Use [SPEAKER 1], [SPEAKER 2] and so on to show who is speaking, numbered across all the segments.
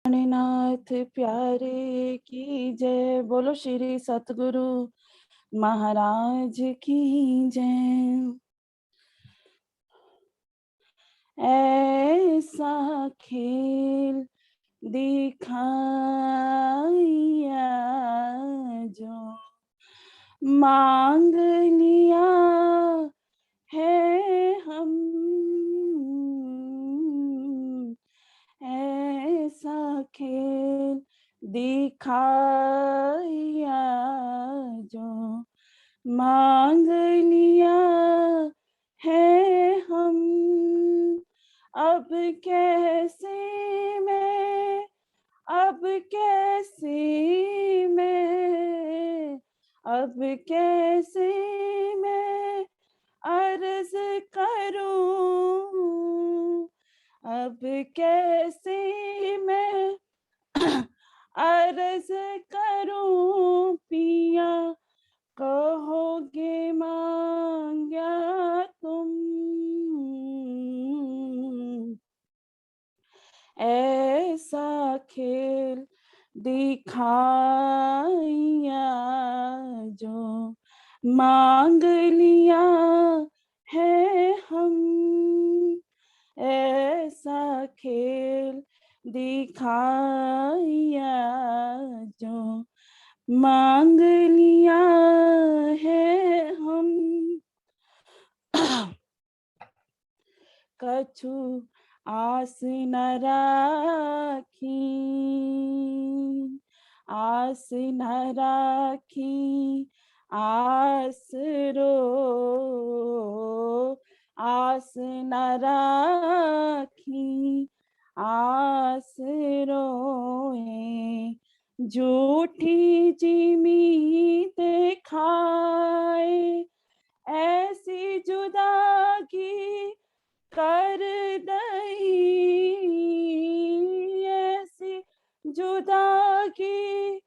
[SPEAKER 1] नाथ प्यारे की जय। बोलो श्री सतगुरु महाराज की जय। ऐसा खेल दिखाया जो मांग लिया है हम, ऐसा खेल दिखाया जो मांग लिया है हम। अब कैसे मैं, अब कैसे मैं, अब कैसे मैं अर्ज करूं, अब कैसे मैं अर्ज करूं पिया, कहोगे मांग्या तुम। ऐसा खेल दिखाया जो मांग लिया है हम, ऐसा खेल दिखाया जो मांग लिया है हम। कछु आस न राखी, आस न राखी आसरो, आस न राखी आसरो। झूठी जिमीत खाए ऐसी जुदागी कर दई, ऐसी जुदागी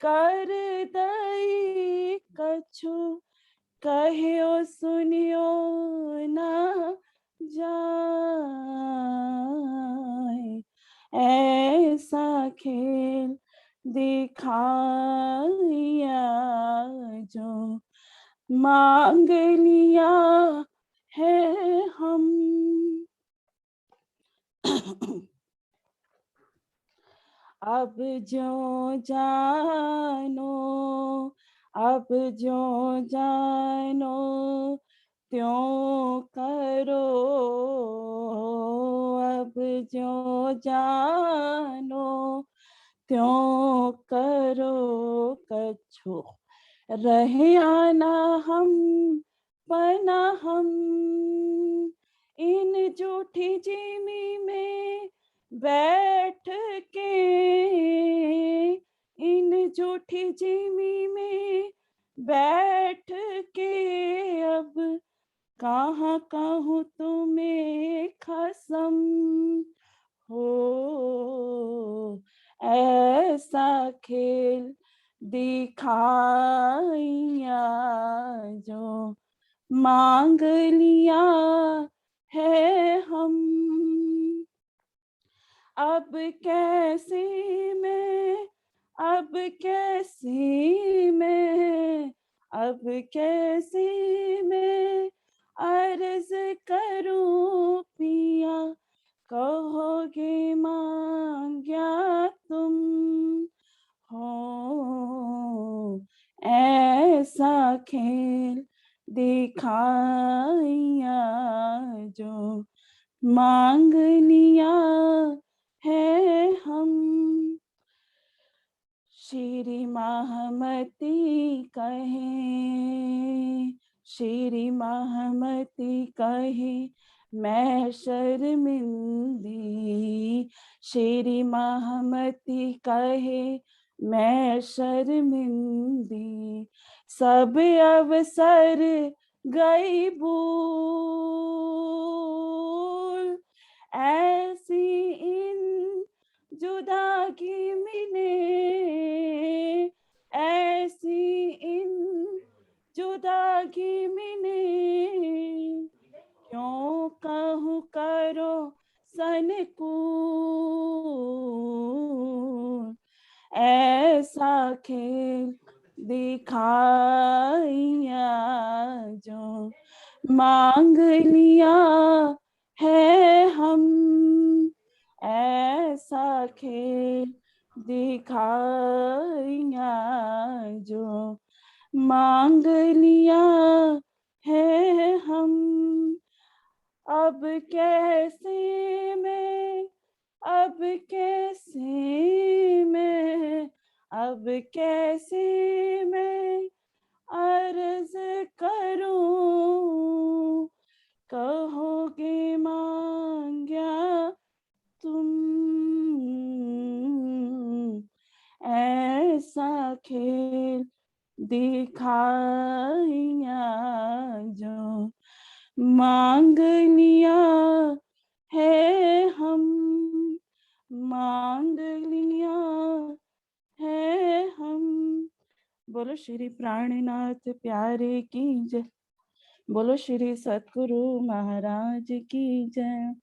[SPEAKER 1] कर दई। कछु कहो सुनियो ना जाए, ऐसा खेल दिखाया जो मांग लिया है हम। अब जो जानो, अब जो जानो त्यों करो, अब जो जानो त्यों करो। कछु रहे आना हम पना हम, इन झूठी जिमी में बैठ के, इन झूठी जिमी में बैठ के। अब कहाँ कहूँ तुम्हें कसम हो, ऐसा खेल दिखाया जो मांग लिया है हम। अब कैसे मैं, अब कैसे मैं, अब कैसे मैं अर्ज करूं पिया, कहोगे मांग्या तुम हो। ऐसा खेल दिखाया जो मांग लिया है हम। श्री महामती कहे, श्री महामती कहे मैं शर्मिंदी, श्री महामती कहे मैं शर्मिंदी। सब अवसर गई भूल, ऐसी इन जुदागी मिले, ऐसी इन जुदागी मिले। क्यों कहूँ करो सनकून ऐसा खेल दिखाया जो मांग लिया है हम, ऐसा खेल दिखाया जो मांग लिया है हम। अब कैसे मैं, अब कैसे मैं, अब कैसे मैं अर्ज करूं, कहोगे मांग्या तुम, ऐसा खेल दिखाया जो मांग लिया है हम, मांग लिया है हम। बोलो श्री प्राणनाथ प्यारे की जय, बोलो श्री सतगुरु महाराज की जय।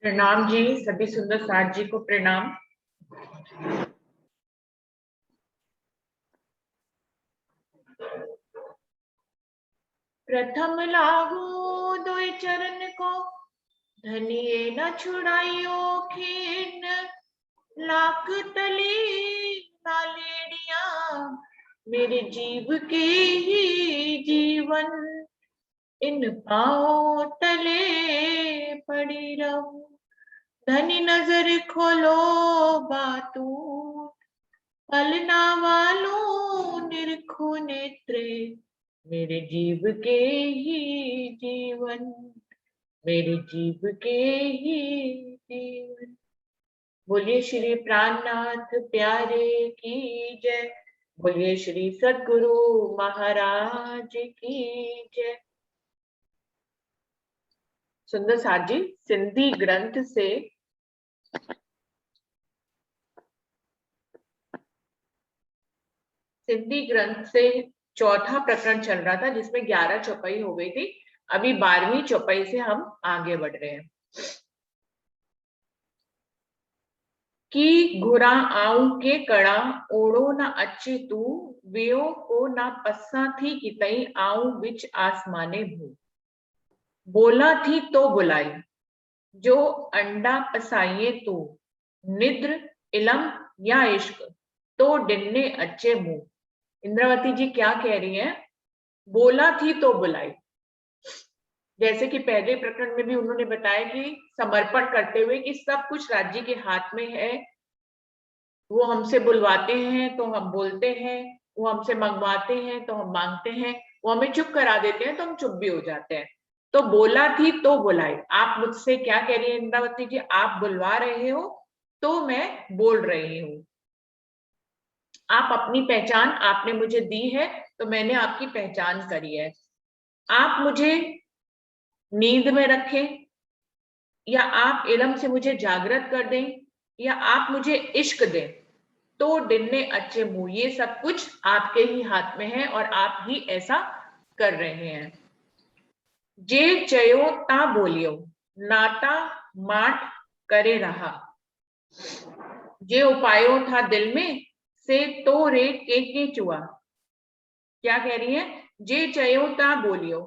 [SPEAKER 2] प्रणाम जी, सभी सुंदर साथ जी को प्रणाम। प्रथम लागू दुई चरण को, धनिये न छुड़ाइयो खीन, लाख तली नालेड़िया, मेरे जीव के ही जीवन, इन पाओ तले पड़ी रहूं। धनी नजर खोलो बातू, पलना वालों निरखो नेत्रे, मेरे जीव के ही जीवन, मेरे जीव के ही जीवन। बोलिए श्री प्राणनाथ प्यारे की जय, बोलिए श्री सद्गुरु महाराज की जय। सुंदर साथ जी, सिंधी ग्रंथ से चौथा प्रकरण चल रहा था, जिसमें 11 चौपाई हो गई थी। अभी 12वीं चौपाई से हम आगे बढ़ रहे हैं। कि घुरा आऊ के कड़ा, ओढ़ो न अच्छे तू, वेओ को ना पस्सा थी कितई, आऊ बिच आसमाने भू। बोला थी तो बुलाई, जो अंडा पसाइए तू, निद्र इलम या इश्क, तो डिन्ने अच्छे मुंह। इंद्रावती जी क्या कह रही हैं? बोला थी तो बुलाई। जैसे कि पहले प्रकरण में भी उन्होंने बताया कि समर्पण करते हुए कि सब कुछ राज्य के हाथ में है, वो हमसे बुलवाते हैं तो हम बोलते हैं, वो हमसे मंगवाते हैं तो हम मांगते हैं, वो हमें चुप करा देते हैं तो हम चुप भी हो जाते हैं। तो बोला थी तो बुलाई। आप मुझसे क्या कह रही है इंद्रावती जी? आप बुलवा रहे हो तो मैं बोल रही हूँ। आप अपनी पहचान आपने मुझे दी है तो मैंने आपकी पहचान करी है। आप मुझे नींद में रखें, या आप इल्म से मुझे जागृत कर दें, या आप मुझे इश्क दें, तो डिन्ने अच्छे मुंह। ये सब कुछ आपके ही हाथ में है और आप ही ऐसा कर रहे हैं। जे चयो ता बोलियो, नाता माट करे रहा, जे उपायो था दिल में, से तो रे के चुआ। क्या कह रही है? जे चयो ता बोलियो,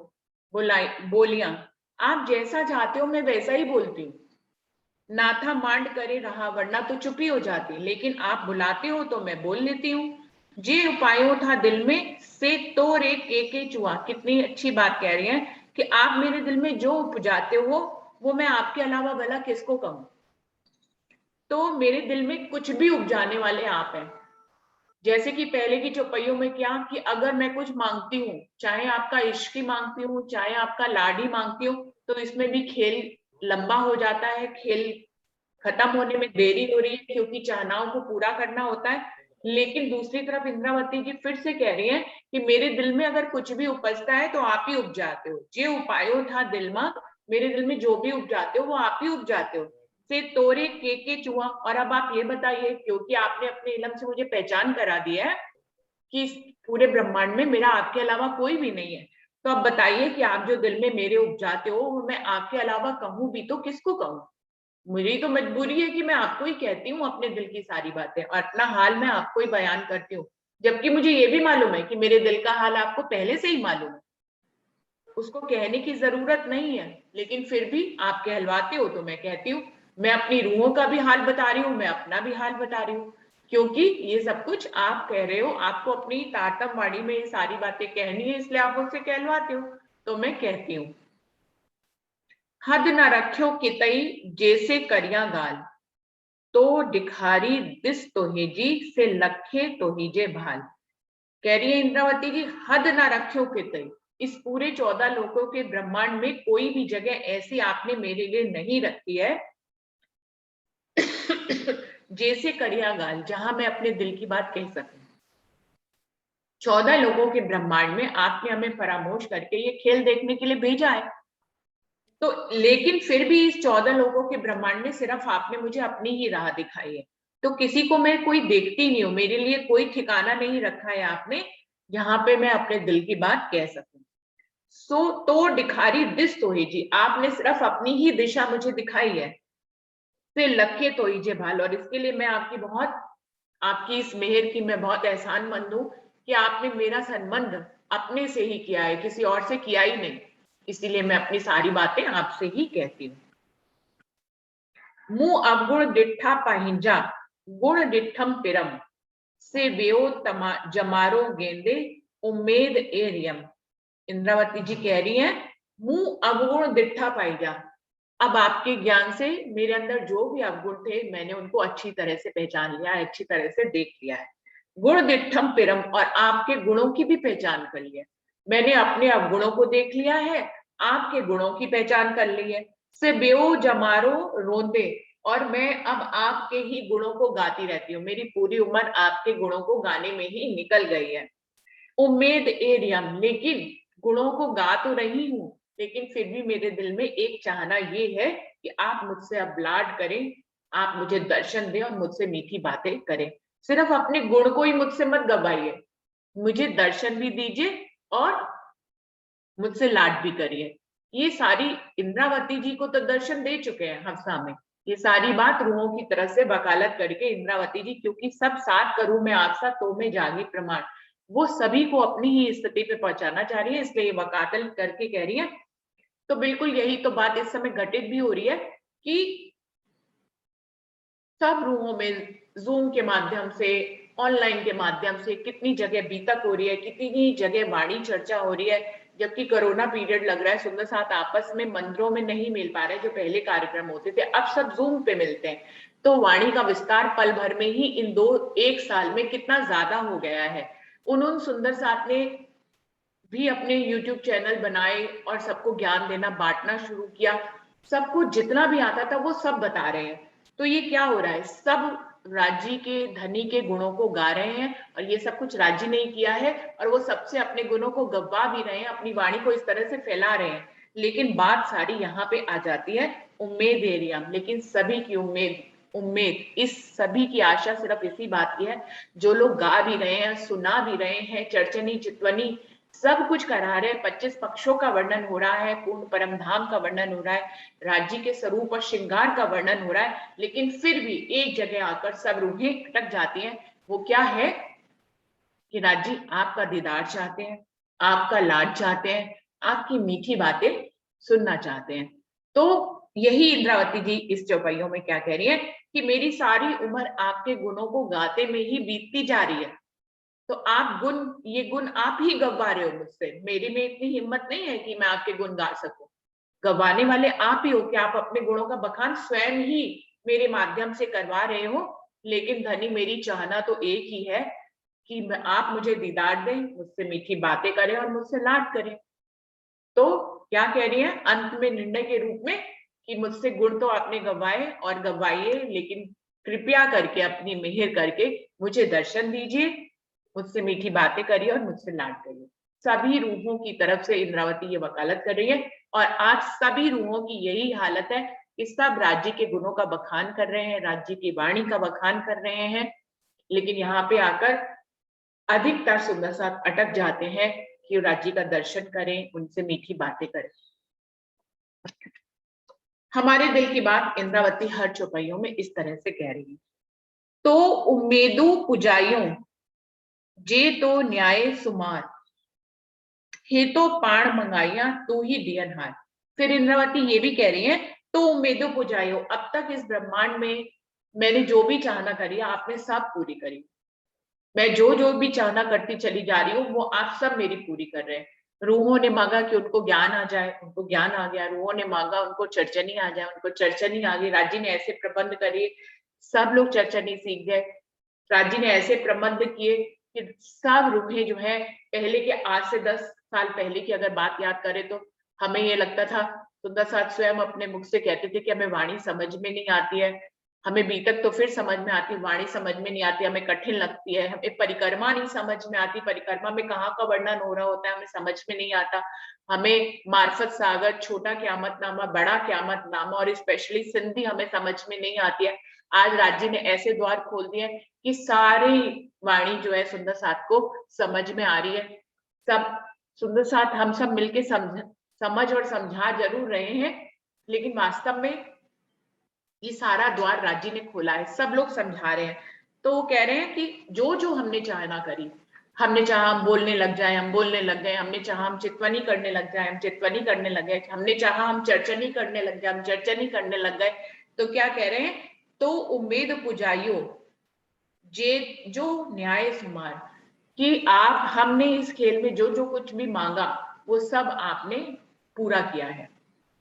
[SPEAKER 2] बोलियां, आप जैसा चाहते हो मैं वैसा ही बोलती हूँ। नाथा मांड करे रहा, वरना तो चुपी हो जाती, लेकिन आप बुलाते हो तो मैं बोल लेती हूँ। जे उपायो था दिल में, से तो रे के चुआ। कितनी अच्छी बात कह रही है कि आप मेरे दिल में जो उपजाते हो वो मैं आपके अलावा भला किसको कहूं। तो मेरे दिल में कुछ भी उपजाने वाले आप हैं। जैसे कि पहले की चौपाइयों में क्या कि अगर मैं कुछ मांगती हूँ, चाहे आपका इश्क ही मांगती हूँ, चाहे आपका लाड ही मांगती हूँ, तो इसमें भी खेल लंबा हो जाता है, खेल खत्म होने में देरी हो रही है, क्योंकि चाहनाओं को पूरा करना होता है। लेकिन दूसरी तरफ इंद्रावती जी फिर से कह रही हैं कि मेरे दिल में अगर कुछ भी उपजता है तो आप ही उपजाते हो। जे उपायो था दिल में, मेरे दिल में जो भी उपजाते हो वो आप ही उपजाते हो। से तोरे के चुआ। और अब आप ये बताइए, क्योंकि आपने अपने इल्म से मुझे पहचान करा दिया है कि इस पूरे ब्रह्मांड में मेरा आपके अलावा कोई भी नहीं है, तो अब बताइए कि आप जो दिल में मेरे उपजाते हो, वो मैं आपके अलावा कहूं भी तो किसको कहूं? मेरी तो मजबूरी है कि मैं आपको ही कहती हूँ अपने दिल की सारी बातें, और अपना हाल मैं आपको ही बयान करती हूँ, जबकि मुझे ये भी मालूम है कि मेरे दिल का हाल आपको पहले से ही मालूम है, उसको कहने की जरूरत नहीं है, लेकिन फिर भी आप कहलवाते हो तो मैं कहती हूँ। मैं अपनी रूहों का भी हाल बता रही हूँ, मैं अपना भी हाल बता रही हूँ, क्योंकि ये सब कुछ आप कह रहे हो, आपको अपनी तारतम वाणी में ये सारी बातें कहनी है, इसलिए आप मुझसे कहलवाते हो, तो मैं कहती हूँ। हद न रख्यो कितई जैसे करिया गाल, तो दिखारी दिस तोहेजी से लखे तोहिजे भाल। कह रही है इंद्रावती जी, हद ना रख्यो कितई, इस पूरे 14 लोकों के ब्रह्मांड में कोई भी जगह ऐसी आपने मेरे लिए नहीं रखी है जैसे करिया गाल, जहां मैं अपने दिल की बात कह सकूं। 14 लोगों के ब्रह्मांड में आपने हमें परामर्श करके ये खेल देखने के लिए भेजा है, तो लेकिन फिर भी इस 14 लोगों के ब्रह्मांड में सिर्फ आपने मुझे अपनी ही राह दिखाई है, तो किसी को मैं कोई देखती नहीं हूं, मेरे लिए कोई ठिकाना नहीं रखा है आपने जहां पे मैं अपने दिल की बात कह सकूं। सो तो दिखारी दिस तोही जी, आपने सिर्फ अपनी ही दिशा मुझे दिखाई है, से लखे तोईजे भाल, और इसके लिए मैं आपकी बहुत, आपकी इस मेहर की मैं बहुत एहसानमंद हूं कि आपने मेरा संबंध अपने से ही किया है, किसी और से किया ही नहीं, इसीलिए मैं अपनी सारी बातें आपसे ही कहती हूँ। मुंह अवगुण डिठा पाहिंजा, गुण डिठम पिरम, से बेओ जमारो गेंदे, उम्मेद एरियम। इंद्रावती जी कह रही हैं, मुंह अवगुण दिठा पाईजा, अब आपके ज्ञान से मेरे अंदर जो भी अवगुण थे मैंने उनको अच्छी तरह से पहचान लिया है, अच्छी तरह से देख लिया है। गुण दिठम पिरम, और आपके गुणों की भी पहचान कर ली है, मैंने अपने अवगुणों को देख लिया है, आपके गुणों की पहचान कर ली है। से बेओ जमारो रोंदे, और मैं अब आपके ही गुणों को गाती रहती हूँ, मेरी पूरी उम्र आपके गुणों को गाने में ही निकल गई है। उम्मेद एरियम, लेकिन गुणों को गा तो रही हूं, लेकिन फिर भी मेरे दिल में एक चाहना ये है कि आप मुझसे अब लाड करें, आप मुझे दर्शन दें और मुझसे मीठी बातें करें। सिर्फ अपने गुण को ही मुझसे मत गवाइए, मुझे दर्शन भी दीजिए और मुझसे लाड भी करिए। ये सारी इंद्रावती जी को तो दर्शन दे चुके हैं हफ्सा में, ये सारी बात रूहों की तरफ से वकालत करके इंद्रावती जी, क्योंकि सब साथ करूं मैं आपसा तो मैं जागी प्रमाण, वो सभी को अपनी ही स्थिति पे पहुंचाना चाह रही है, इसलिए वकालत करके कह रही है। तो बिल्कुल यही तो बात इस समय घटित भी हो रही है कि सब रूहों में जूम के माध्यम से, ऑनलाइन के माध्यम से कितनी जगह बीतक हो रही है, कितनी जगह वाणी चर्चा हो रही है, जबकि कोरोना पीरियड लग रहा है, सुंदर साथ आपस में मंदिरों में नहीं मिल पा रहे, जो पहले कार्यक्रम होते थे अब सब जूम पे मिलते हैं, तो वाणी का विस्तार पल भर में ही इन 1 साल में कितना ज्यादा हो गया है। उन्होंने सुंदर साथ ने भी अपने YouTube चैनल बनाए और सबको ज्ञान देना, बांटना शुरू किया, सबको जितना भी आता था वो सब बता रहे हैं। तो ये क्या हो रहा है, सब राजी के धनी के गुणों को गा रहे हैं, और ये सब कुछ राजी नहीं किया है, और वो सबसे अपने गुणों को गवा भी रहे हैं, अपनी वाणी को इस तरह से फैला रहे हैं। लेकिन बात सारी यहाँ पे आ जाती है उम्मीद एरिया, लेकिन सभी की उम्मीद, इस सभी की आशा सिर्फ इसी बात की है, जो लोग गा भी रहे हैं, सुना भी रहे हैं, चर्चनी चितवनी सब कुछ करा रहे हैं, 25 पक्षों का वर्णन हो रहा है, पूर्ण परम धाम का वर्णन हो रहा है, राज्य के स्वरूप और श्रृंगार का वर्णन हो रहा है, लेकिन फिर भी एक जगह आकर सब रूहें खटक जाती हैं। वो क्या है कि राज्य आपका दीदार चाहते हैं, आपका लाड चाहते हैं, आपकी मीठी बातें सुनना चाहते हैं। तो यही इंद्रावती जी इस चौपाइयों में क्या कह रही है कि मेरी सारी उम्र आपके गुणों को गाते में ही बीतती जा रही है, तो आप गुण, ये गुण आप ही गवा रहे हो मुझसे, मेरे में इतनी हिम्मत नहीं है कि मैं आपके गुण गा सकूं, गवाने वाले आप ही हो कि आप अपने गुणों का बखान स्वयं ही मेरे माध्यम से करवा रहे हो। लेकिन धनी मेरी चाहना तो एक ही है कि आप मुझे दीदार दें, मुझसे मीठी बातें करें और मुझसे लाड करें। तो क्या कह रही है अंत में निर्णय के रूप में कि मुझसे गुण तो आपने गवाए और गवाइए, लेकिन कृपया करके अपनी मेहर करके मुझे दर्शन दीजिए, मुझसे मीठी बातें करिए और मुझसे लाड करिए। सभी रूहों की तरफ से इंद्रावती ये वकालत कर रही है, और आज सभी रूहों की यही हालत है, कि सब राज्य के गुणों का बखान कर रहे हैं, राज्य की वाणी का बखान कर रहे हैं, लेकिन यहाँ पे आकर अधिकतर सुंदर साथ अटक जाते हैं कि राज्य का दर्शन करें, उनसे मीठी बातें करें। हमारे दिल की बात इंद्रावती हर चौपाइयों में इस तरह से कह रही है। तो उम्मीदों पुजाइयों जे तो न्याय सुमार, हे तो पाण मंगाइया तू ही दियन हार। फिर इंद्रावती ये भी कह रही है, तो उम्मीदों पुजाइयों, अब तक इस ब्रह्मांड में मैंने जो भी चाहना करी आपने सब पूरी करी। मैं जो जो भी चाहना करती चली जा रही हूँ वो आप सब मेरी पूरी कर रहे हैं। रूहों ने मांगा कि उनको ज्ञान आ जाए, उनको ज्ञान आ गया। रूहों ने मांगा उनको चर्चनी आ जाए, उनको चर्चनी आ गई। राज्य ने ऐसे प्रबंध करे सब लोग चर्चनी सीख गए। राज्य ने ऐसे प्रबंध किए कि सब रूहें जो है, पहले के आज से 10 साल पहले की अगर बात याद करें तो हमें ये लगता था, सुंदर साथ स्वयं अपने मुख से कहते थे कि हमें वाणी समझ में नहीं आती है, हमें बीतक तो फिर समझ में आती, वाणी समझ में नहीं आती, हमें कठिन लगती है, हमें परिक्रमा नहीं समझ में आती, परिक्रमा में कहाँ का वर्णन हो रहा होता है हमें समझ में नहीं आता, हमें मार्फत सागर, छोटा क्यामत नामा, बड़ा क्यामत नामा और स्पेशली सिंधी हमें समझ में नहीं आती है। आज राज्य ने ऐसे द्वार खोल दिए कि सारी वाणी जो है सुंदर साथ को समझ में आ रही है। सब सुंदर साथ हम सब मिलके समझ और समझा जरूर रहे हैं, लेकिन वास्तव में ये सारा द्वार राज्य ने खोला है, सब लोग समझा रहे हैं। तो वो कह रहे हैं कि जो जो हमने चाहना करी, हमने चाहा हम बोलने लग जाए, हम बोलने लग गए, हमने चाहा हम चितवनी करने लग जाए, हम चितवनी करने लग गए, हमने चाहा हम चर्चनी करने लग गए, हम चर्चनी करने लग गए। तो क्या कह रहे हैं, तो उम्मीद पुजाइयो जे जो न्याय सुमार, कि आप हमने इस खेल में जो जो कुछ भी मांगा वो सब आपने पूरा किया है,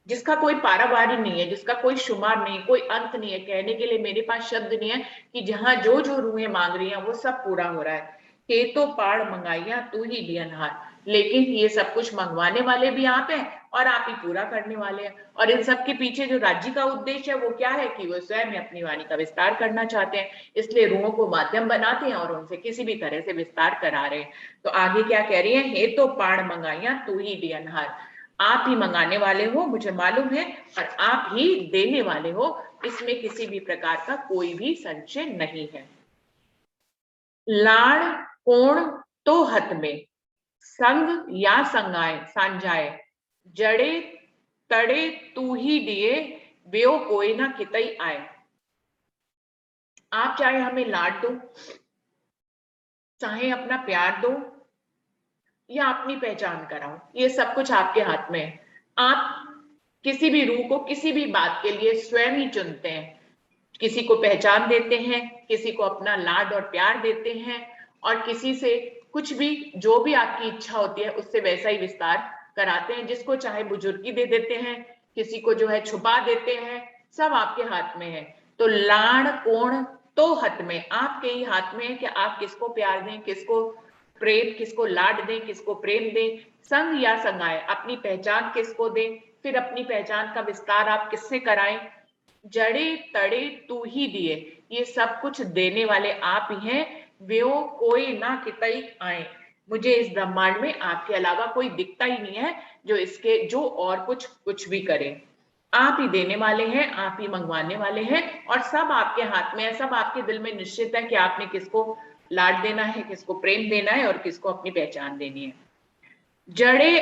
[SPEAKER 2] जिसका कोई पारावारी नहीं है, जिसका कोई शुमार नहीं, कोई अंत नहीं है। कहने के लिए मेरे पास शब्द नहीं है कि जहां जो जो रूहें मांग रही हैं वो सब पूरा हो रहा है। हे तो पाड़ मंगाइया तू ही दियनहार, लेकिन ये सब कुछ मंगवाने वाले भी आप हैं और आप ही पूरा करने वाले हैं। और इन सब के पीछे जो राज्य का उद्देश्य है वो क्या है कि वो स्वयं अपनी वाणी का विस्तार करना चाहते हैं, इसलिए रूहों को माध्यम बनाते हैं और उनसे किसी भी तरह से विस्तार करा रहे हैं। तो आगे क्या कह रही है, हे तो पाड़ मंगाइया तू ही दियनहार, आप ही मंगाने वाले हो मुझे मालूम है, और आप ही देने वाले हो, इसमें किसी भी प्रकार का कोई भी संशय नहीं है। लाड़ कोण तो हत में, संग या संगाए सांझाए, जड़े तड़े तू ही दिए, बेओ कोई ना कितई आए। आप चाहे हमें लाड दो, चाहे अपना प्यार दो, या अपनी पहचान कराओ, ये सब कुछ आपके हाथ में है। आप किसी भी रूह को किसी भी बात के लिए स्वयं ही चुनते हैं, किसी को पहचान देते हैं, किसी को अपना लाड और प्यार देते हैं, और किसी से कुछ भी जो भी आपकी इच्छा होती है उससे वैसा ही विस्तार कराते हैं। जिसको चाहे बुजुर्गी दे देते हैं, किसी को जो है छुपा देते हैं, सब आपके हाथ में है। तो लाड़ कोण तो हत में, आपके ही हाथ में है कि आप किसको प्यार दें, किसको प्रेम, किसको लाड दें, किसको प्रेम दें। संग या संगाए, अपनी पहचान किसको दें, फिर अपनी पहचान का विस्तार आप किससे कराएं। जड़े तड़े तू ही दिए, ये सब कुछ देने वाले आप ही हैं। वो कोई ना कितई आए, मुझे इस ब्रह्मांड में आपके अलावा कोई दिखता ही नहीं है जो इसके जो और कुछ भी करे। आप ही देने वाले हैं, आप ही मंगवाने वाले हैं, और सब आपके हाथ में है। सब आपके दिल में निश्चित है कि आपने किसको लाड देना है, किसको प्रेम देना है और किसको अपनी पहचान देनी है। जड़े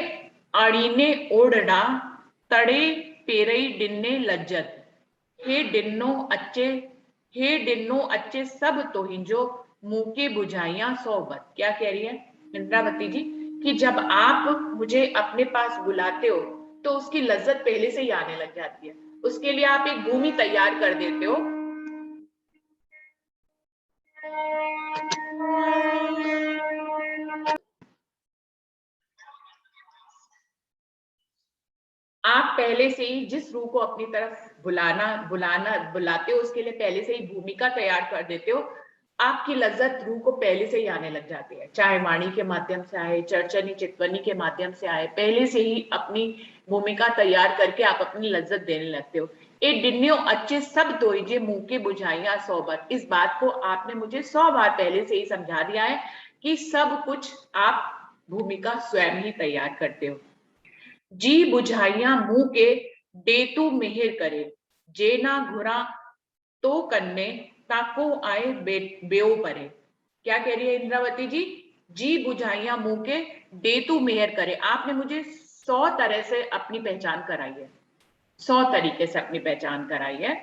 [SPEAKER 2] अड़ीने ओडड़ा, तड़े पेरई डिन्ने लज्जत, हे डिन्नो अच्छे, हे डिन्नो अच्छे सब तो हिंजो, मुंह के बुझाइया सोबत। क्या कह रही है इंद्रावती जी, कि जब आप मुझे अपने पास बुलाते हो तो उसकी लज्जत पहले से ही आने लग जाती है, उसके लिए आप एक भूमि तैयार कर देते हो। आप पहले से ही जिस रूह को अपनी तरफ बुलाते हो उसके लिए पहले से ही भूमिका तैयार कर देते हो। आपकी लज्जत रूह को पहले से ही आने लग जाती है, चाहे वाणी के माध्यम से आए, चर्चनी चितवनी के माध्यम से आए, पहले से ही अपनी भूमिका तैयार करके आप अपनी लज्जत देने लगते हो। ए डिन्नियो अच्छे सब दोइजे मुंह के बुझाइया सोबत, इस बात को आपने मुझे 100 बार पहले से ही समझा दिया है कि सब कुछ आप भूमिका स्वयं ही तैयार करते हो। जी बुझाइया मुंह के डेतु मेहर करे, जे ना घुरा तो कन्ने ताको आए बेओ परे। क्या कह रही है इंद्रावती जी बुझाइया मुंह के दे तू मेहर करे। आपने मुझे 100 तरह से अपनी पहचान कराई है, 100 तरीके से अपनी पहचान कराई है,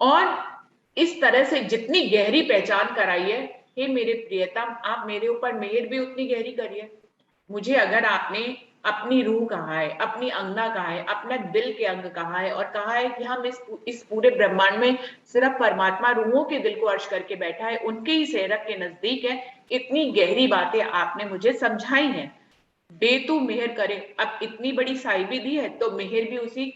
[SPEAKER 2] और इस तरह से जितनी गहरी पहचान कराई है, हे मेरे प्रियतम, आप मेरे ऊपर मेहर भी उतनी गहरी करिए। मुझे अगर आपने अपनी रूह कहा है, अपनी अंगना कहा है, अपना दिल के अंग कहा है, और कहा है कि हम इस पूरे ब्रह्मांड में सिर्फ परमात्मा रूहों के दिल को अर्श करके बैठा है, उनके ही सेहरक के नजदीक है, इतनी गहरी बातें आपने मुझे समझाई हैं। दे तू मेहर करे, अब इतनी बड़ी साहिबी दी है तो मेहर भी उसी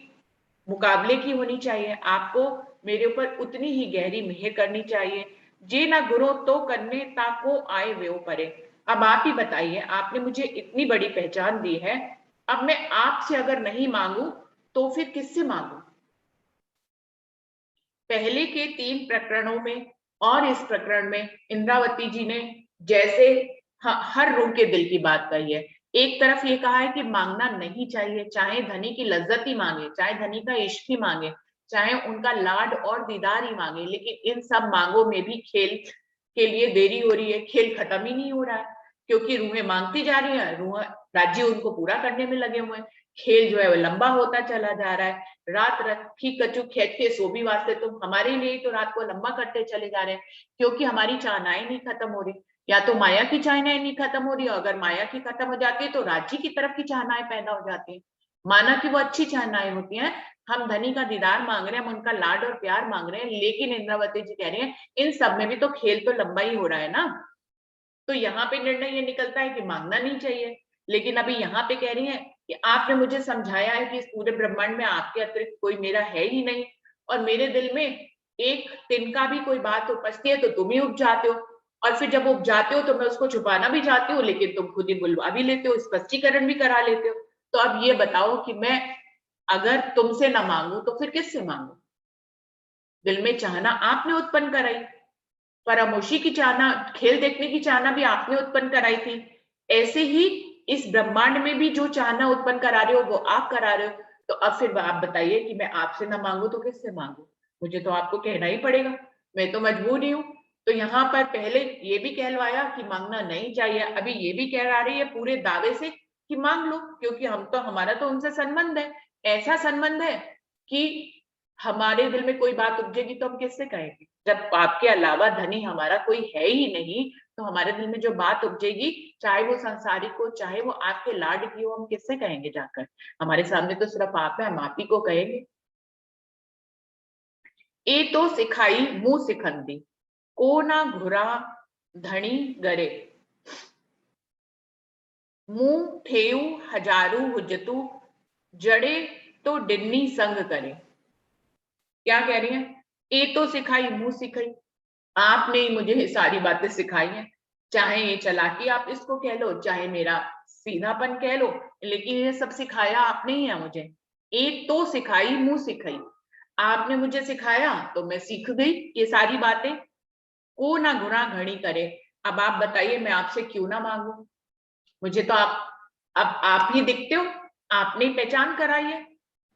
[SPEAKER 2] मुकाबले की होनी चाहिए। आपको मेरे ऊपर उतनी ही गहरी मेहर करनी चाहिए। जे ना गुरो तो करने ताको आए वे परे। अब आप ही बताइए, आपने मुझे इतनी बड़ी पहचान दी है, अब मैं आपसे अगर नहीं मांगू तो फिर किससे मांगू? पहले के 3 प्रकरणों में और इस प्रकरण में इंद्रावती जी ने जैसे हर रूह के दिल की बात कही है। एक तरफ ये कहा है कि मांगना नहीं चाहिए, चाहे धनी की लज्जत ही मांगे, चाहे धनी का इश्क ही मांगे, चाहे उनका लाड और दीदार ही मांगे, लेकिन इन सब मांगों में भी खेल के लिए देरी हो रही है, खेल खत्म ही नहीं हो रहा है, क्योंकि रूहें मांगती जा रही है, रूह राज्य उनको पूरा करने में लगे हुए हैं। खेल जो है वो लंबा होता चला जा रहा है। रात रखी कचू खेत के सो भी वास्ते तुम हमारे लिए तो रात को लंबा करते चले जा रहे हैं, क्योंकि हमारी चाहनाएं नहीं खत्म हो रही। या तो माया की चाहनाएं नहीं खत्म हो रही, और अगर माया की खत्म हो जाती है तो राज्य की तरफ की चाहनाएं पैदा हो जाती है। माना कि वो अच्छी चाहनाएं होती हैं, हम धनी का दीदार मांग रहे हैं, हम उनका लाड और प्यार मांग रहे हैं, लेकिन इंद्रावती जी कह रही हैं इन सब में भी तो खेल तो लंबा ही हो रहा है ना। तो यहाँ पे निर्णय ये निकलता है कि मांगना नहीं चाहिए, लेकिन अभी यहाँ पे कह रही है कि आपने मुझे समझाया है कि इस पूरे ब्रह्मांड में आपके अतिरिक्त कोई मेरा है ही नहीं, और मेरे दिल में एक तिनका भी कोई बात उपजती है तो तुम ही उग जाते हो, और फिर जब उग जाते हो तो मैं उसको छुपाना भी चाहती हूँ, लेकिन तुम खुद ही बुलवा भी लेते हो, स्पष्टीकरण भी करा लेते हो। तो अब ये बताओ कि मैं अगर तुमसे ना मांगू तो फिर किससे मांगू? दिल में चाहना आपने उत्पन्न कराई, फरामोशी की चाहना, खेल देखने की चाहना भी आपने उत्पन्न कराई थी। ऐसे ही इस ब्रह्मांड में भी जो चाहना उत्पन्न करा रहे हो वो आप करा रहे हो। तो अब फिर आप बताइए कि मैं आपसे ना मांगू तो किससे मांगू? मुझे तो आपको कहना ही पड़ेगा, मैं तो मजबूर ही हूं। तो यहाँ पर पहले ये भी कहलवाया कि मांगना नहीं चाहिए, अभी ये भी कह रही है पूरे दावे से कि मांग लो, क्योंकि हमारा तो उनसे संबंध है, ऐसा संबंध है कि हमारे दिल में कोई बात उपजेगी तो हम किससे कहेंगे? जब आपके अलावा धनी हमारा कोई है ही नहीं, तो हमारे दिल में जो बात उपजेगी, चाहे वो संसारिक हो, चाहे वो आपके लाड की हो, हम किससे कहेंगे जाकर? हमारे सामने तो सिर्फ आप है, हम आप ही को कहेंगे। ए तो सिखाई मुंह सिखंदी, को ना घुरा धनी गरे, मुंह ठेऊ हजारू हुजतू, जड़े तो डिन्नी संग करे। क्या कह रही है? ए तो सिखाई मुंह सिखाई, आपने ही मुझे सारी बातें सिखाई हैं, चाहे ये चालाकी आप इसको कह लो, चाहे मेरा सीधापन कह लो, लेकिन ये सब सिखाया आपने ही है मुझे। एक तो सिखाई मुंह सिखाई, आपने मुझे सिखाया तो मैं सीख गई ये सारी बातें। को ना गुना घड़ी करे, अब आप बताइए मैं आपसे क्यों ना मांगू? मुझे तो अब आप ही दिखते हो, आपने पहचान कराई है,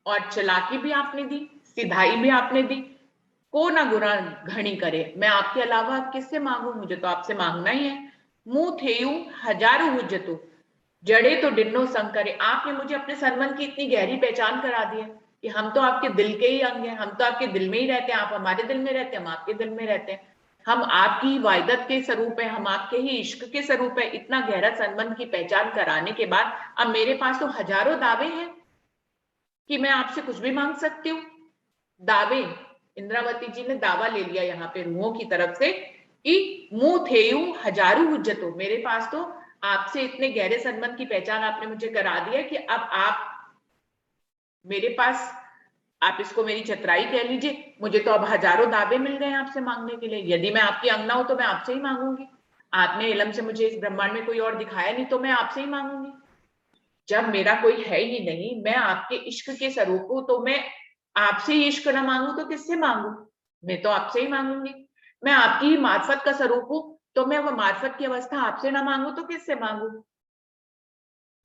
[SPEAKER 2] और चालाकी भी आपने दी, सिधाई भी आपने दी। को ना गुना घणी करे, मैं आपके अलावा किससे मांगू? मुझे तो आपसे मांगना ही है। मुंह थेयू हजारों हुज्जतु, जड़े तो डिन्नो संग करे। आपने मुझे अपने संबंध की इतनी गहरी पहचान करा दी है कि हम तो आपके दिल के ही अंग हैं, हम तो आपके दिल में ही रहते हैं, आप हमारे दिल में रहते हैं, हम आपके दिल में रहते हैं, हम आपकी ही वायदत के स्वरूप है, हम आपके ही इश्क के स्वरूप है। इतना गहरा संबंध की पहचान कराने के बाद अब मेरे पास तो हजारों दावे हैं कि मैं आपसे कुछ भी मांग सकती हूँ। दावे, इंद्रावती जी ने दावा ले लिया यहाँ पे रूहों की तरफ से कि मुंह थेयू हजारू हुज्जतो, मेरे पास तो आपसे इतने गहरे संबंध की पहचान आपने मुझे करा दी है कि अब आप मेरे पास, आप इसको मेरी चतुराई कह लीजिए, मुझे तो अब हजारों दावे मिल गए आपसे मांगने के लिए। यदि मैं आपकी अंगना हूं तो मैं आपसे ही मांगूंगी, आपने इलम से मुझे इस ब्रह्मांड में कोई और दिखाया नहीं तो मैं आपसे ही मांगूंगी। जब मेरा कोई है ही नहीं, मैं आपके इश्क के स्वरूप हूं, तो मैं आपसे ही इश्क ना मांगू तो किससे मांगू? मैं तो आपसे ही मांगूंगी। मैं आपकी ही मार्फत का स्वरूप हूं, तो मैं वो मार्फत की अवस्था आपसे ना मांगू तो किससे मांगू?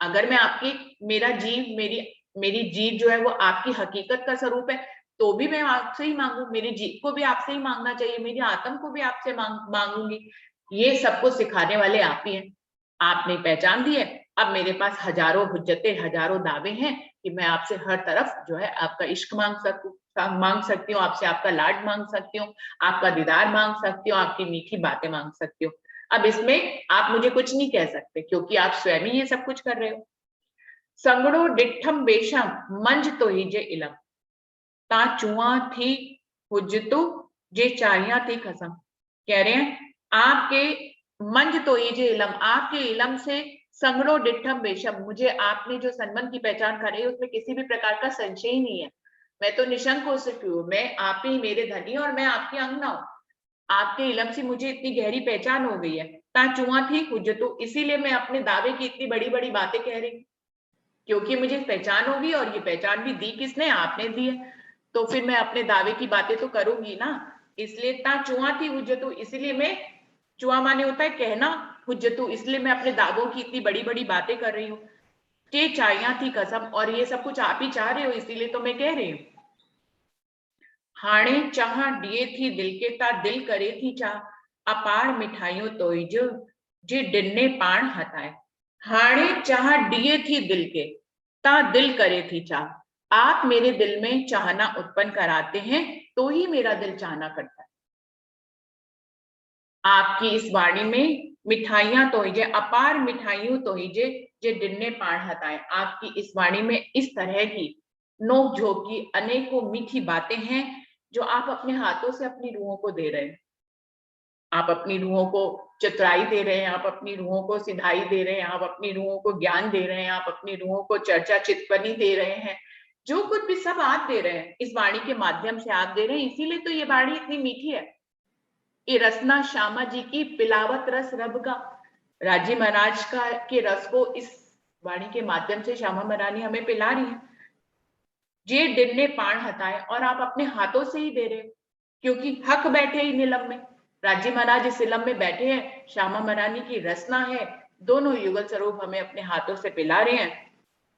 [SPEAKER 2] अगर मैं आपकी, मेरा जीव, मेरी मेरी जीव जो है वो आपकी हकीकत का स्वरूप है, तो भी मैं आपसे ही मांगू, मेरी जीभ को भी आपसे ही मांगना चाहिए, मेरी आत्म को भी आपसे मांगूंगी। ये सबको सिखाने वाले आप ही हैं। आपने पहचान दी है। अब मेरे पास हजारों हुज्जतें, हजारों दावे हैं कि मैं आपसे हर तरफ जो है आपका इश्क मांग सकती हूँ, आपसे आपका लाड मांग सकती हूँ, आपका दीदार मांग सकती हूँ, आपकी मीठी बातें मांग सकती हूँ। अब इसमें आप मुझे कुछ नहीं कह सकते, क्योंकि आप स्वयं ही ये सब कुछ कर रहे हो। संगड़ो डिठम बेशम मंज तो ही जे इलम, ता चुआ थी हुज्जतु जे चारियां थी कसम। कह रहे हैं आपके मंज तो ये जे इलम, आपके इलम से संगड़ो डिठम बेशम, मुझे आपने जो संबंध की पहचान कराई उसमें किसी भी प्रकार का संशय ही नहीं है। मैं तो निशंक हो सकती हूँ, मैं आप ही मेरे धनी और मैं आपकी अंगना हूँ। आपके इलम से मुझे इतनी गहरी पहचान हो गई है। ता चुआ थी हुज्जतु, इसीलिए मैं अपने दावे की इतनी बड़ी बड़ी बातें कह रही हूँ, क्योंकि मुझे पहचान होगी, और ये पहचान भी दी किसने? आपने दी है। तो फिर मैं अपने दावे की बातें तो करूंगी ना। इसलिए ता चुआ थी हुज्जतु, इसलिए मैं, चुआ माने होता है कहना, हुज्जतु इसलिए मैं अपने दावों की इतनी बड़ी बड़ी बातें कर रही हूँ। के चाइया थी कसम, और ये सब कुछ आप ही चाह रहे हो, इसीलिए तो मैं कह रही हूँ। हाणे चाह डिए थी दिल के, ता दिल करे थी चाह, अपार मिठाइयों तो जो जे डिन्ने पाण हताए। हाणे चाह डिए थी दिल के, ता दिल करे थी चाह, आप मेरे दिल में चाहना उत्पन्न कराते हैं तो ही मेरा दिल चाहना करता है। आपकी इस वाणी में मिठाइयां तो ही जे, अपार मिठाइयों तो ही जे जे डिन्ने पाण हताए। आपकी इस वाणी में इस तरह की नोक झोंक की अनेकों मीठी बातें हैं जो आप अपने हाथों से अपनी रूहों को दे रहे हैं। आप अपनी रूहों को चतुराई दे रहे हैं, आप अपनी रूहों को सिधाई दे रहे हैं, आप अपनी रूहों को ज्ञान दे रहे हैं, आप अपनी रूहों को चर्चा चितपनी दे रहे हैं। जो कुछ भी सब आप दे रहे हैं, इस वाणी के माध्यम से आप दे रहे हैं, इसीलिए तो ये वाणी इतनी मीठी है। ये रसना श्यामा जी की पिलावत रस रब का, राजी महाराज का के रस को इस वाणी के माध्यम से श्यामा महारानी हमें पिला रही है। जे डिन्ने पाण हताए, और आप अपने हाथों से ही दे रहे हो, क्योंकि हक बैठे ही नीलम में, राजी महाराज इस इलम में बैठे हैं, श्यामा महारानी की रसना है, दोनों युगल स्वरूप हमें अपने हाथों से पिला रहे हैं।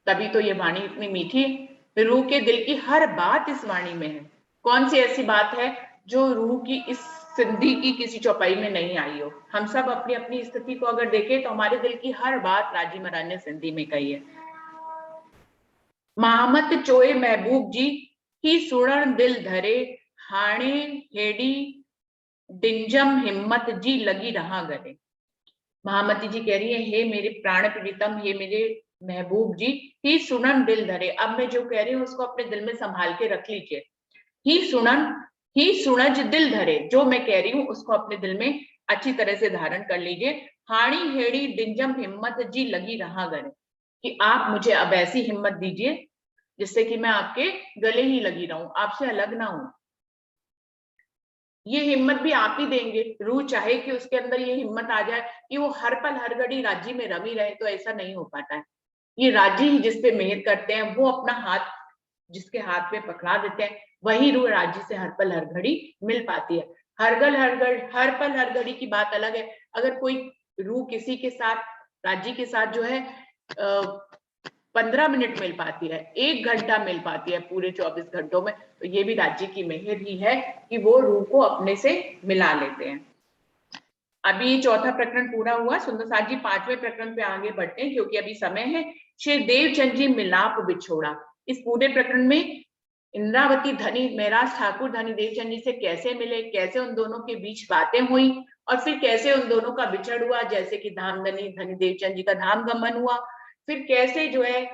[SPEAKER 2] तभी तो ये वाणी इतनी मीठी है। रूह के दिल की हर बात इस वाणी में है। कौन सी ऐसी बात है जो रूह की इस सिंधी की किसी चौपाई में नहीं आई हो? हम सब अपनी अपनी स्थिति को अगर देखें तो हमारे दिल की हर बात राजी महाराज ने सिंधी में कही है। महामत चोए महबूब जी ही सुणन दिल धरे, हाणे हेड़ी डिंजम हिम्मत जी लगी रहा गले। महामती जी कह रही है, हे मेरे प्राण प्रीतम, हे मेरे महबूब जी, ही सुनन दिल धरे, अब मैं जो कह रही हूँ उसको अपने दिल में संभाल के रख लीजिए। ही सुनज दिल धरे, जो मैं कह रही हूँ उसको अपने दिल में अच्छी तरह से धारण कर लीजिए। हाड़ी हेड़ी डिंजम हिम्मत जी लगी रहा गले, कि आप मुझे अब ऐसी हिम्मत दीजिए जिससे कि मैं आपके गले ही लगी रहूं, आपसे अलग ना हूं। ये हिम्मत भी आप ही देंगे। रूह चाहे कि उसके अंदर ये हिम्मत आ जाए कि वो हर पल हर घड़ी राज्य में रमी रहे, तो ऐसा नहीं हो पाता है। ये राज्य ही जिस पे मेहर करते हैं, वो अपना हाथ जिसके हाथ में पकड़ा देते हैं, वही रूह राज्य से हर पल हर घड़ी मिल पाती है। हर पल हर घड़ी की बात अलग है। अगर कोई रूह किसी के साथ, राज्य के साथ जो है 15 मिनट मिल पाती है, 1 घंटा मिल पाती है पूरे 24 घंटों में, तो ये भी राज्य की मेहर ही है कि वो रूह को अपने से मिला लेते हैं। अभी चौथा प्रकरण पूरा हुआ। सुंदर साथ जी 5वें प्रकरण पे आगे बढ़ते हैं, क्योंकि अभी समय है। श्री देवचंद जी मिलाप बिछोड़ा। इस पूरे प्रकरण में इंद्रावती धनी महराज ठाकुर धनी देवचंद जी से कैसे मिले, कैसे उन दोनों के बीच बातें हुई, और फिर कैसे उन दोनों का बिछड़ हुआ, जैसे कि धाम धनी धनी देवचंद जी का धाम गमन हुआ, फिर कैसे जो है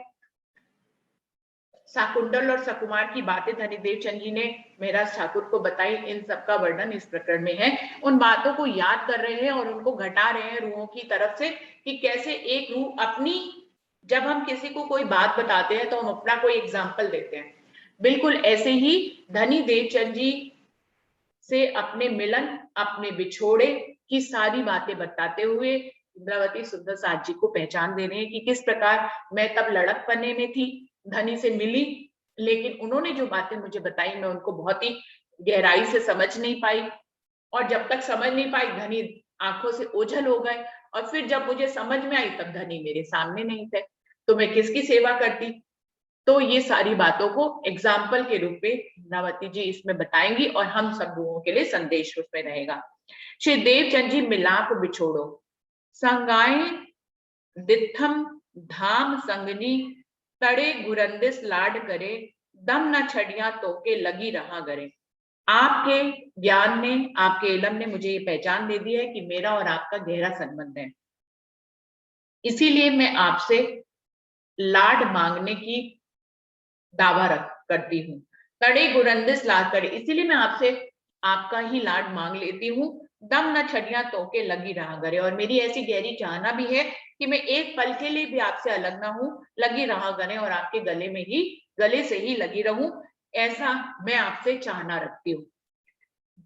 [SPEAKER 2] शाकुंतल और सकुमार की बातें धनी देवचंद जी ने महराज ठाकुर को बताई, इन सब का वर्णन इस प्रकरण में है। उन बातों को याद कर रहे हैं और उनको घटा रहे हैं रूहों की तरफ से, कि कैसे एक रूह अपनी, जब हम किसी को कोई बात बताते हैं तो हम अपना कोई एग्जाम्पल देते हैं, बिल्कुल ऐसे ही धनी देवचंद जी से अपने मिलन, अपने बिछोड़े की सारी बातें बताते हुए इंद्रावती सुंदर साथ जी को पहचान दे रहे हैं कि किस प्रकार मैं तब लड़क पन्ने में थी, धनी से मिली, लेकिन उन्होंने जो बातें मुझे बताई मैं उनको बहुत ही गहराई से समझ नहीं पाई, और जब तक समझ नहीं पाई धनी आंखों से ओझल हो गए, और फिर जब मुझे समझ में आई तब धनी मेरे सामने नहीं थे, तो मैं किसकी सेवा करती? तो ये सारी बातों को एग्जाम्पल के रूप में इंद्रावती जी इसमें बताएंगी और हम सब लोगों के लिए संदेश उसमें रहेगा। श्री देवचंद जी मिलाप बिछोड़ो, संगाए दिथम धाम संगनी, तड़े गुरंदिस लाड करे, दम न छड़िया तोके लगी रहा करे। आपके ज्ञान ने, आपके इल्म ने मुझे ये पहचान दे दी है कि मेरा और आपका गहरा संबंध है, इसीलिए मैं आपसे लाड मांगने की दावा करती हूँ। तड़े गुरंदिस लाड करे, इसीलिए मैं आपसे आपका ही लाड मांग लेती हूँ। दम न छड़िया तोके लगी रहा करे, और मेरी ऐसी गहरी चाहना भी है कि मैं एक पल के लिए भी आपसे अलग ना हूं, लगी रहा करे और आपके गले से ही लगी रहूं, ऐसा मैं आपसे चाहना रखती हूँ।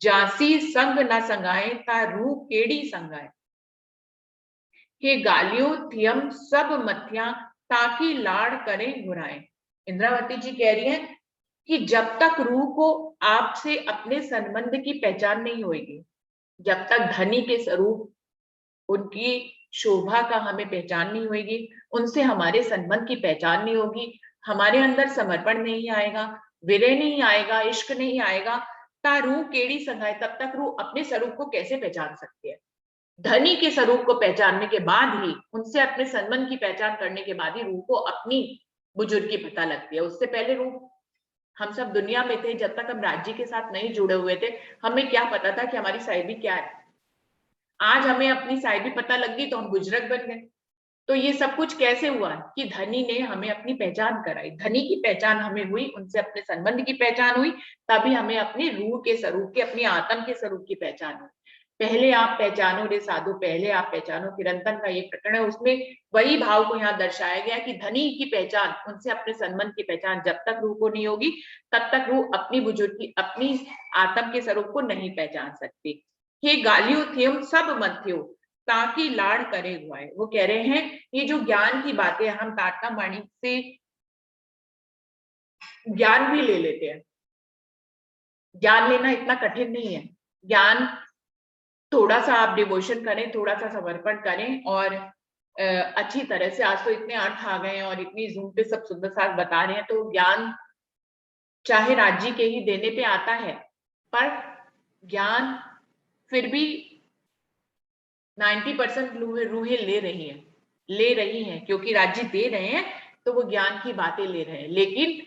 [SPEAKER 2] जासी संग न संगाए ता रूह केड़ी संगाए, के गालियों थियम सब मथिया ताकि लाड़ करें घुराए। इंद्रावती जी कह रही हैं कि जब तक रूह को आपसे अपने संबंध की पहचान नहीं होगी, जब तक धनी के स्वरूप, उनकी शोभा का हमें पहचान नहीं होगी, उनसे हमारे संबंध की पहचान नहीं होगी, हमारे अंदर समर्पण नहीं आएगा, विरह नहीं आएगा, इश्क नहीं आएगा, ता रूह केड़ी संगाए, तब तक रूह अपने स्वरूप को कैसे पहचान सकती है। धनी के स्वरूप को पहचानने के बाद ही, उनसे अपने संबंध की पहचान करने के बाद ही रूह को अपनी बुजुर्गी पता लगती है। उससे पहले रूह, हम सब दुनिया में थे, जब तक हम राज्य के साथ नहीं जुड़े हुए थे, हमें क्या पता था कि हमारी साहिबी क्या है। आज हमें अपनी साहिबी पता लग गई तो हम बुजुर्ग बन गए। तो ये सब कुछ कैसे हुआ कि धनी ने हमें अपनी पहचान कराई, धनी की पहचान हमें हुई, उनसे अपने संबंध की पहचान हुई, तभी हमें अपनी रूह के स्वरूप की, अपनी आत्म के स्वरूप की पहचान हुई। पहले आप पहचानो रे साधु, पहले आप पहचानो, किरंतन का ये प्रकरण है, उसमें वही भाव को यहाँ दर्शाया गया कि धनी की पहचान, उनसे अपने संबंध की पहचान जब तक रूह को नहीं होगी, तब तक रूह अपनी बुजुर्गी, अपनी आत्म के स्वरूप को नहीं पहचान सकती। हे गालियों थेम सब मध्यो ताकि लाड़ करे हुआ है। वो कह रहे हैं ये जो ज्ञान की बातें हम ताटका माणी से ज्ञान भी ले लेते हैं, ज्ञान लेना इतना कठिन नहीं है। ज्ञान, थोड़ा सा आप डिवोशन करें, थोड़ा सा समर्पण करें और अच्छी तरह से, आज तो इतने अर्थ आ गए हैं और इतनी जूम पे सब सुंदर साथ बता रहे हैं, तो ज्ञान चाहे राज्य के ही देने पे आता है, पर ज्ञान फिर भी 90% रूहें ले रही हैं, क्योंकि राज्य दे रहे हैं तो वो ज्ञान की बातें ले रहे हैं। लेकिन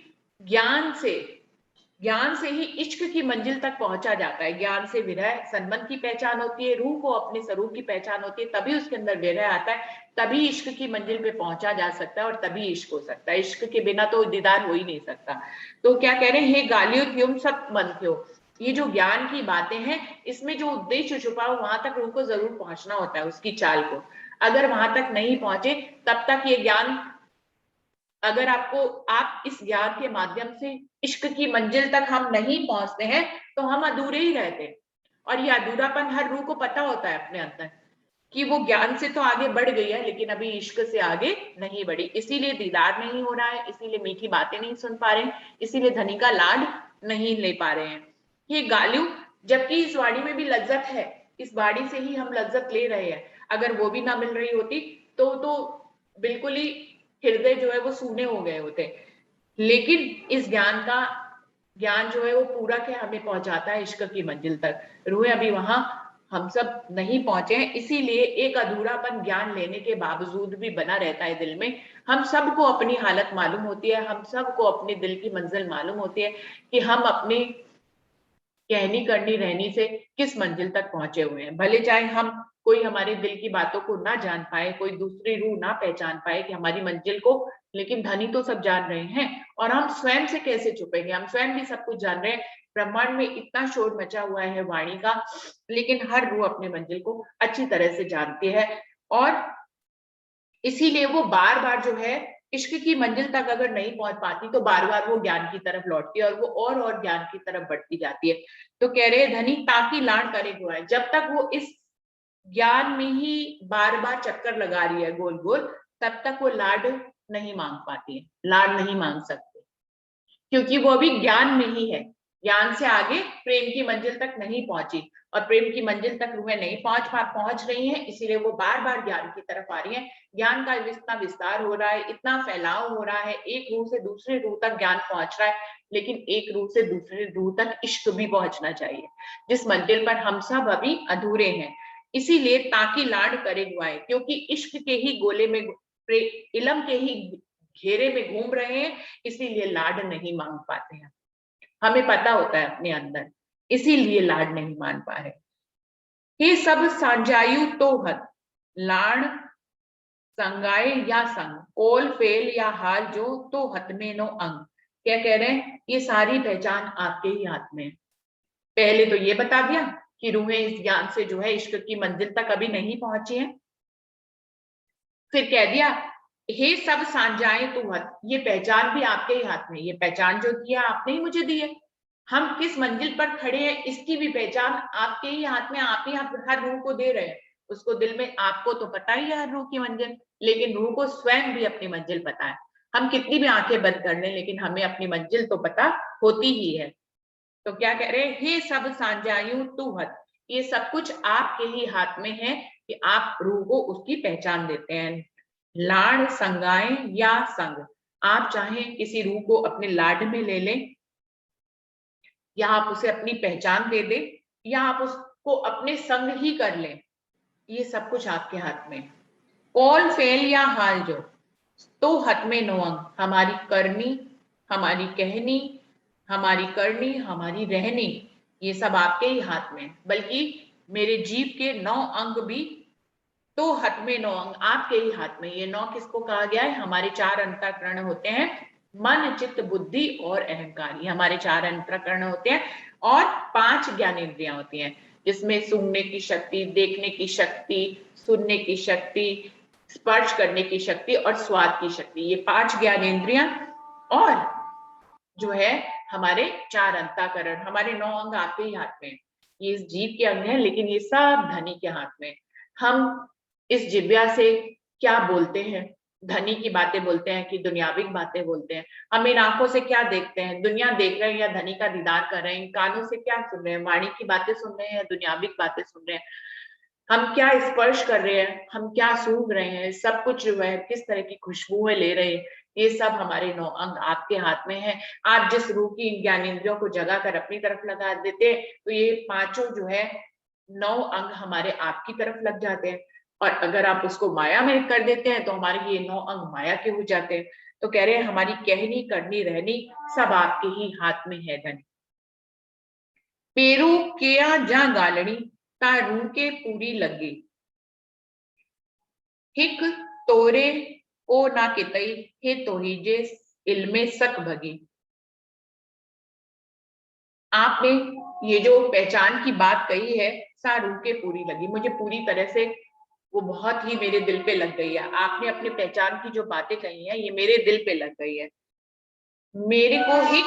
[SPEAKER 2] ज्ञान से ही इश्क की मंजिल तक पहुंचा जाता है। ज्ञान से विरह, संबंध की पहचान होती है, रूह को अपने स्वरूप की पहचान होती है, तभी उसके अंदर विरह आता है, तभी इश्क की मंजिल पे पहुंचा जा सकता है और तभी इश्क हो सकता है। इश्क के बिना तो दीदार हो ही नहीं सकता। तो क्या कह रहे हैं, हे गालियों तुम सब मन हो, ये जो ज्ञान की बातें हैं, इसमें जो उद्देश्य छुपा हो, वहां तक रूह को जरूर पहुंचना होता है, उसकी चाल को। अगर वहां तक नहीं पहुंचे, तब तक ये ज्ञान, अगर आप इस ज्ञान के माध्यम से इश्क की मंजिल तक हम नहीं पहुंचते हैं, तो हम अधूरे ही रहते हैं। और ये अधूरापन हर रूह को पता होता है अपने अंदर, कि वो ज्ञान से तो आगे बढ़ गई है, लेकिन अभी इश्क से आगे नहीं बढ़ी, इसीलिए दीदार नहीं हो रहा है, इसीलिए मीठी बातें नहीं सुन पा रहे हैं, इसीलिए धनी का लाड नहीं ले पा रहे हैं। ये गालियों, जबकि इस वाणी में भी लज्जत है, इस वाणी से ही हम लज्जत ले रहे हैं, अगर वो भी ना मिल रही होती तो बिल्कुल ही हृदय जो है वो सूने हो गए होते। लेकिन इस ज्ञान जो है वो पूरा के हमें पहुंचाता है इश्क की मंजिल तक। रूहें अभी वहां हम सब नहीं पहुंचे हैं, इसीलिए एक अधूरापन ज्ञान लेने के बावजूद भी बना रहता है दिल में। हम सबको अपनी हालत मालूम होती है, हम सबको अपने दिल की मंजिल मालूम होती है कि हम अपनी कहनी करनी रहनी से किस मंजिल तक पहुंचे हुए हैं। भले चाहे हम, कोई हमारे दिल की बातों को ना जान पाए, कोई दूसरी रूह ना पहचान पाए कि हमारी मंजिल को, लेकिन धनी तो सब जान रहे हैं। और हम स्वयं से कैसे छुपेंगे, हम स्वयं भी सब कुछ जान रहे हैं। ब्रह्मांड में इतना शोर मचा हुआ है वाणी का, लेकिन हर रूह अपनी मंजिल को अच्छी तरह से जानती है, और इसीलिए वो बार बार जो है इश्क की मंजिल तक अगर नहीं पहुंच पाती, तो बार बार वो ज्ञान की तरफ लौटती है और वो और ज्ञान की तरफ बढ़ती जाती है। तो कह रहे धनी ताकि लाड़ करे गुआए, जब तक वो इस ज्ञान में ही बार बार चक्कर लगा रही है गोल गोल, तब तक वो लाड नहीं मांग पाती है, लाड नहीं मांग सकती, क्योंकि वो अभी ज्ञान में ही है, ज्ञान से आगे प्रेम की मंजिल तक नहीं पहुंची। और प्रेम की मंजिल तक रूहें नहीं पहुंच रही हैं, इसीलिए वो बार बार ज्ञान की तरफ आ रही हैं। ज्ञान का इतना विस्तार हो रहा है, इतना फैलाव हो रहा है, एक रूह से दूसरी रूह तक ज्ञान पहुंच रहा है, लेकिन एक रूह से दूसरी रूह तक इश्क भी पहुंचना चाहिए, जिस मंजिल पर हम सब अभी अधूरे हैं। इसीलिए ताकि लाड करे गुआए, क्योंकि इश्क के ही गोले में, इलम के ही घेरे में घूम रहे हैं, इसीलिए लाड नहीं मांग पाते हैं। हमें पता होता है अपने अंदर, इसीलिए लाड नहीं मान पा रहे। ये सब साझायु तो हद, लाड संगाए या संग, कोल फेल या हाल जो तो हत में नो अंग। क्या कह रहे हैं, ये सारी पहचान आपके ही हाथ में है। पहले तो ये बता दिया कि रूहें इस ज्ञान से जो है इश्क की मंजिल तक अभी नहीं पहुंची है। फिर कह दिया हे सब साझाएं तू हत, ये पहचान भी आपके ही हाथ में, ये पहचान जो दिया आपने ही मुझे दी है। हम किस मंजिल पर खड़े हैं इसकी भी पहचान आपके ही हाथ में, आप ही हर रूह को दे रहे हैं। उसको दिल में, आपको तो पता ही है हर रूह की मंजिल, लेकिन रूह को स्वयं भी अपनी मंजिल पता है। हम कितनी भी आंखें बंद कर लें, लेकिन हमें अपनी मंजिल तो पता होती ही है। तो क्या कह रहे हैं, हे सब साझायु तू हत, ये सब कुछ आपके ही हाथ में है कि आप रूह को उसकी पहचान देते हैं। लाड संगाए या संग, आप चाहें किसी रूह को अपने लाड में ले लें, या आप उसे अपनी पहचान दे दें, या आप उसको अपने संग ही कर लें, ये सब कुछ आपके हाथ में। कॉल फेल या हाल जो तो हत में नो अंग, हमारी करनी, हमारी कहनी, हमारी करनी, हमारी रहनी, ये सब आपके ही हाथ में। बल्कि मेरे जीव के 9 अंग भी तो हत में 9 अंग आपके ही हाथ में। ये 9 किसको कहा गया है, हमारे 4 अंतःकरण होते हैं, मन चित्त बुद्धि और अहंकार, ये हमारे 4 अंतःकरण होते हैं, और 5 ज्ञानेंद्रियां होती हैं, जिसमें सूंघने की शक्ति, देखने की शक्ति, सुनने की शक्ति, स्पर्श करने की शक्ति और स्वाद की शक्ति, ये 5 ज्ञानेंद्रियां और जो है हमारे 4 अंतःकरण, हमारे 9 अंग आपके ही हाथ में। ये इस जीव के अंग हैं, लेकिन ये सब धनी के हाथ में। हम इस जिव्या से क्या बोलते हैं, धनी की बातें बोलते हैं कि दुनियाविक बातें बोलते हैं। हम इन आंखों से क्या देखते हैं, दुनिया देख रहे हैं या धनी का दीदार कर रहे हैं। इन कानों से क्या सुन रहे हैं, वाणी की बातें सुन रहे हैं या दुनियाविक बातें सुन रहे हैं। हम क्या स्पर्श कर रहे हैं, हम क्या सूंघ रहे हैं, सब कुछ जो है किस तरह की खुशबुएं ले रहे हैं, ये सब हमारे 9 अंग आपके हाथ में है। आप जिस रूह की इन ज्ञानेंद्रियों को जगा कर अपनी तरफ लगा देते हैं, तो ये 5 जो है 9 अंग हमारे आपकी तरफ लग जाते हैं। और अगर आप उसको माया में कर देते हैं, तो हमारे ये 9 अंग माया के हो जाते हैं। तो कह रहे हैं हमारी कहनी, करनी, रहनी सब आपके ही हाथ में है धन। पेरू किया जा गालनी ता रूह के पूरी लगे, हिक तोरे को ना कितई हे तोहिजे इल्मे सक भगी। आपने ये जो पहचान की बात कही है, सा रूह के पूरी लगी, मुझे पूरी तरह से वो बहुत ही मेरे दिल पे लग गई है। आपने अपनी पहचान की जो बातें कही हैं, ये मेरे दिल पे लग गई है। मेरे को हिक